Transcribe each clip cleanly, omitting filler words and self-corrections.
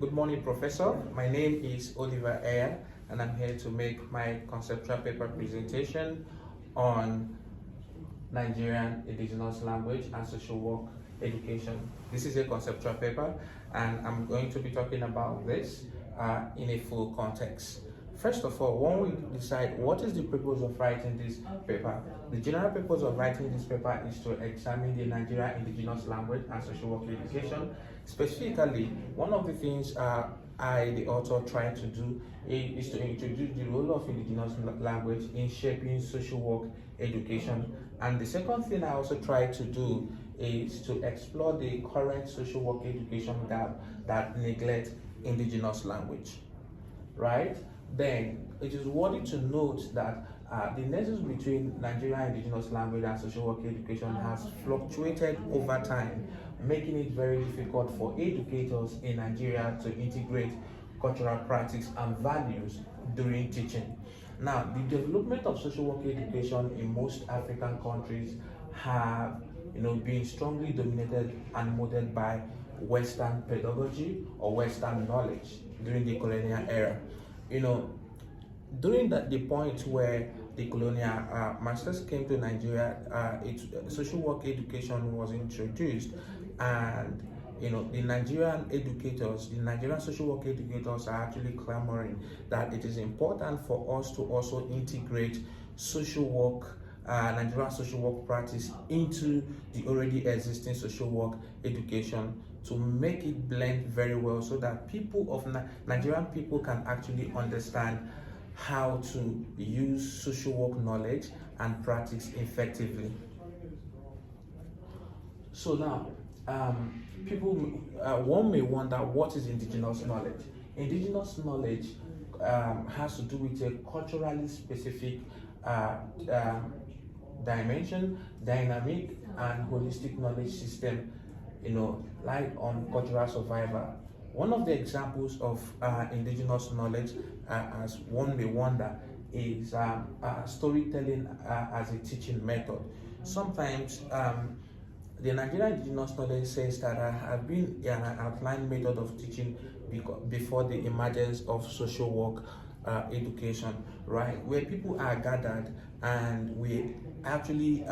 Good morning, Professor. My name is Oliver Ayer, and I'm here to make my conceptual paper presentation on Nigerian Indigenous language and social work education. This is a conceptual paper, and I'm going to be talking about this in a full context. First of all, when we decide what is the purpose of writing this paper, the general purpose of writing this paper is to examine the Nigerian Indigenous language and social work education. Specifically, one of the things I, the author, try to do is to introduce the role of Indigenous language in shaping social work education. And the second thing I also try to do is to explore the current social work education gap that neglects Indigenous language, right? Then it is worthy to note that the nexus between Nigerian Indigenous language and social work education has fluctuated over time, making it very difficult for educators in Nigeria to integrate cultural practice and values during teaching. Now, the development of social work education in most African countries have been strongly dominated and molded by Western pedagogy or Western knowledge during the colonial era. During the point where the colonial masters came to Nigeria, social work education was introduced, and the Nigerian educators, the Nigerian social work educators are actually clamoring that it is important for us to also integrate social work, Nigerian social work practice into the already existing social work education to make it blend very well so that Nigerian people can actually understand how to use social work knowledge and practice effectively. So now, one may wonder, what is indigenous knowledge? Indigenous knowledge has to do with a culturally specific dimension, dynamic, and holistic knowledge system, like on cultural survival. One of the examples of indigenous knowledge, as one may wonder, is storytelling as a teaching method. Sometimes the Nigerian indigenous knowledge says that have been an outline method of teaching before the emergence of social work education, right? Where people are gathered and we actually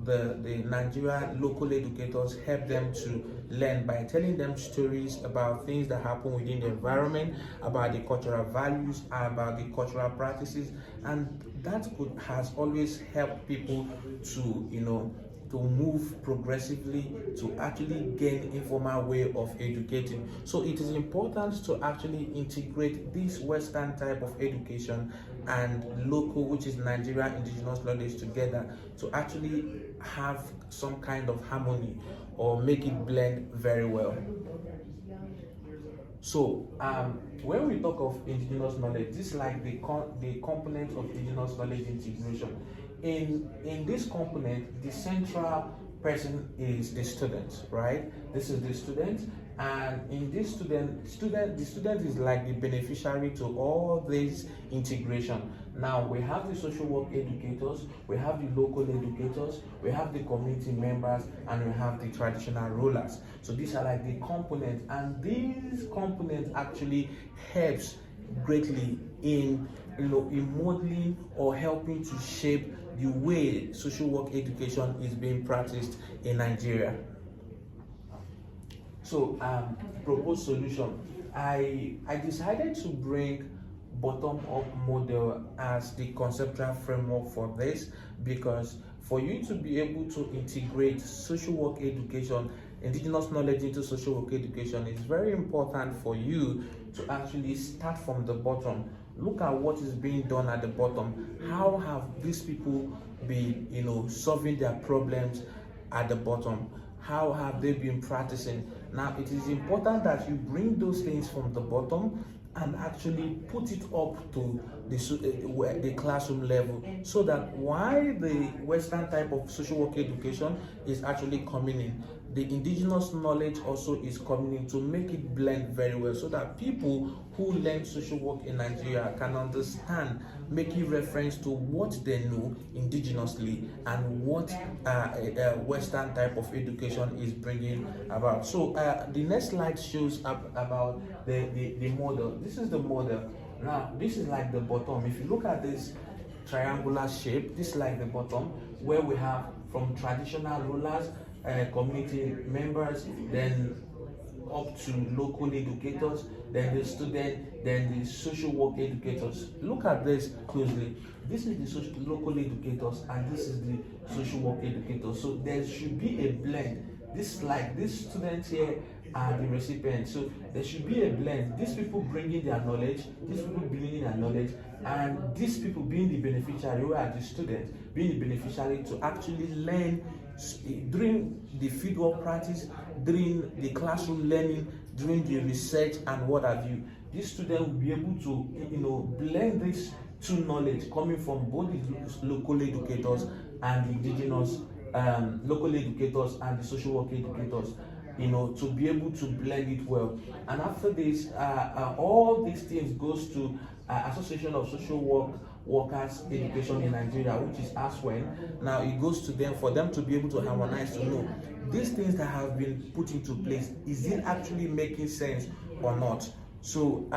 the Nigerian local educators help them to learn by telling them stories about things that happen within the environment, about the cultural values, about the cultural practices, and that has always helped people to move progressively, to actually gain informal way of educating. So it is important to actually integrate this Western type of education and local, which is Nigerian indigenous knowledge, together to actually have some kind of harmony or make it blend very well. So when we talk of indigenous knowledge, this is like the component of indigenous knowledge integration. In this component, the central person is the student, right? This is the student, and in this the student is like the beneficiary to all this integration. Now we have the social work educators, we have the local educators, we have the community members, and we have the traditional rulers. So these are like the components, and these components actually helps greatly in modeling or helping to shape the way social work education is being practiced in Nigeria. So proposed solution. I decided to bring bottom-up model as the conceptual framework for this, because for you to be able to integrate social work education, indigenous knowledge into social work education, it's very important for you to actually start from the bottom. Look at what is being done at the bottom. How have these people been, solving their problems at the bottom? How have they been practicing? Now, it is important that you bring those things from the bottom and actually put it up to the classroom level, so that while the Western type of social work education is actually coming in, the indigenous knowledge also is coming in to make it blend very well, so that people who learn social work in Nigeria can understand, making reference to what they know indigenously and what a Western type of education is bringing about. So the next slide shows up about the model. This is the model. Now, this is like the bottom. If you look at this triangular shape, this is like the bottom, where we have from traditional rulers, community members, then up to local educators, then the student, then the social work educators. Look at this closely. This is the local educators, and this is the social work educators. So there should be a blend. This, like this students here are the recipients. So there should be a blend. These people bringing their knowledge, these people bringing their knowledge, and these people being the beneficiary, who are the students, being the beneficiary to actually learn during the fieldwork practice, during the classroom learning, during the research and what have you. This student will be able to, blend this two knowledge coming from both the local educators and the indigenous local educators and the social work educators, to be able to blend it well. And after this, all these things goes to Association of Social Workers Education in Nigeria, which is ASWEN. Now it goes to them for them to be able to harmonize, to know these things that have been put into place, is it actually making sense or not? So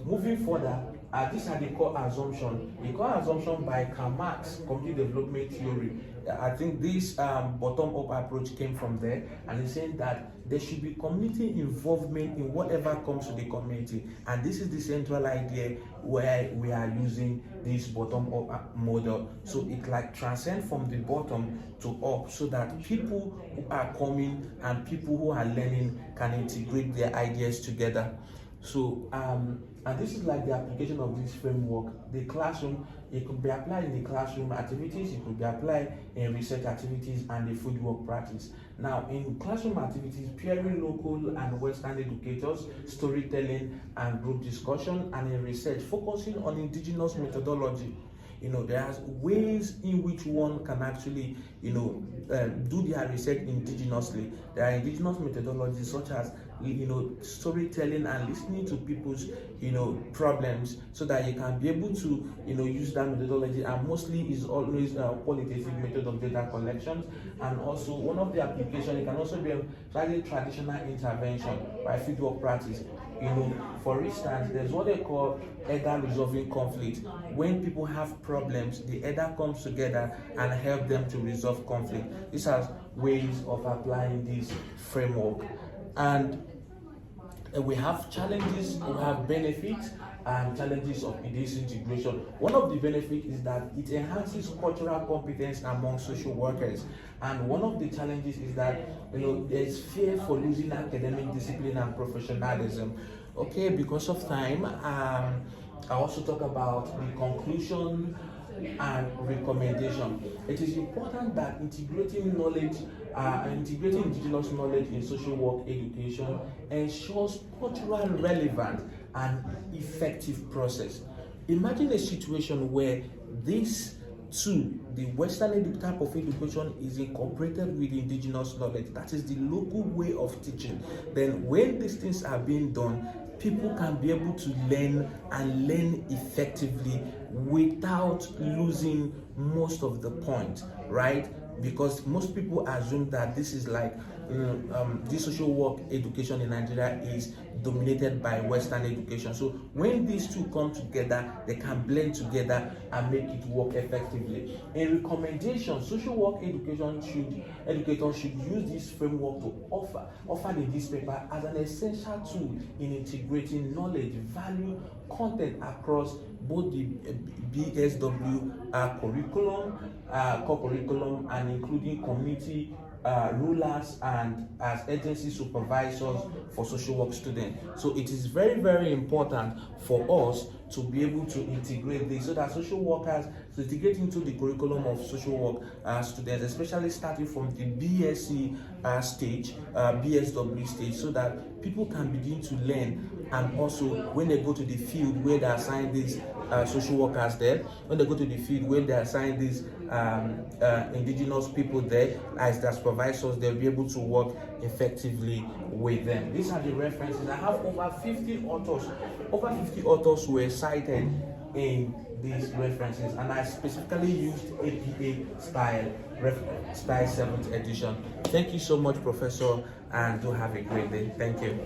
moving further, these are the core assumptions. The core assumption by Karl Marx, community development theory. I think this bottom-up approach came from there, and it's saying that there should be community involvement in whatever comes to the community, and this is the central idea where we are using this bottom-up model. So it like transcends from the bottom to up, so that people who are coming and people who are learning can integrate their ideas together. So and this is like the application of this framework. The classroom, it could be applied in the classroom activities, it could be applied in research activities and the fieldwork practice. Now, in classroom activities, pairing local and Western educators, storytelling and group discussion, and in research, focusing on indigenous methodology. There's ways in which one can actually, do their research indigenously. There are indigenous methodologies such as, storytelling and listening to people's, problems, so that you can be able to, use that methodology. And mostly is always a qualitative method of data collection. And also one of the applications, it can also be a slightly traditional intervention by fieldwork practice. For instance, there's what they call elder resolving conflict. When people have problems, the elder comes together and help them to resolve conflict. These are ways of applying this framework. And we have challenges, we have benefits, and challenges of this integration. One of the benefits is that it enhances cultural competence among social workers. And one of the challenges is that there's fear for losing academic discipline and professionalism. Okay, because of time, I also talk about the conclusion and recommendation. It is important that integrating indigenous knowledge in social work education ensures cultural relevance and effective process. Imagine a situation where this too, the Western type of education is incorporated with indigenous knowledge. That is the local way of teaching. Then when these things are being done, people can be able to learn and learn effectively without losing most of the point, right? Because most people assume that this is like this social work education in Nigeria is dominated by Western education. So when these two come together, they can blend together and make it work effectively. In recommendation, social work educators should use this framework to offer in this paper as an essential tool in integrating knowledge, value, content across both the BSW curriculum, core curriculum, and including community rulers and as agency supervisors for social work students. So it is very, very important for us to be able to integrate this, so that social workers to integrate into the curriculum of social work students, especially starting from the BSc stage, BSW stage, so that people can begin to learn. And also when they go to the field where they assign these social workers there, when they go to the field where they assign these indigenous people there as their supervisors, they'll be able to work effectively with them. These are the references. I have over 50 authors. Over 50 authors were cited in these references, and I specifically used APA style 7th edition. Thank you so much, Professor, and do have a great day. Thank you.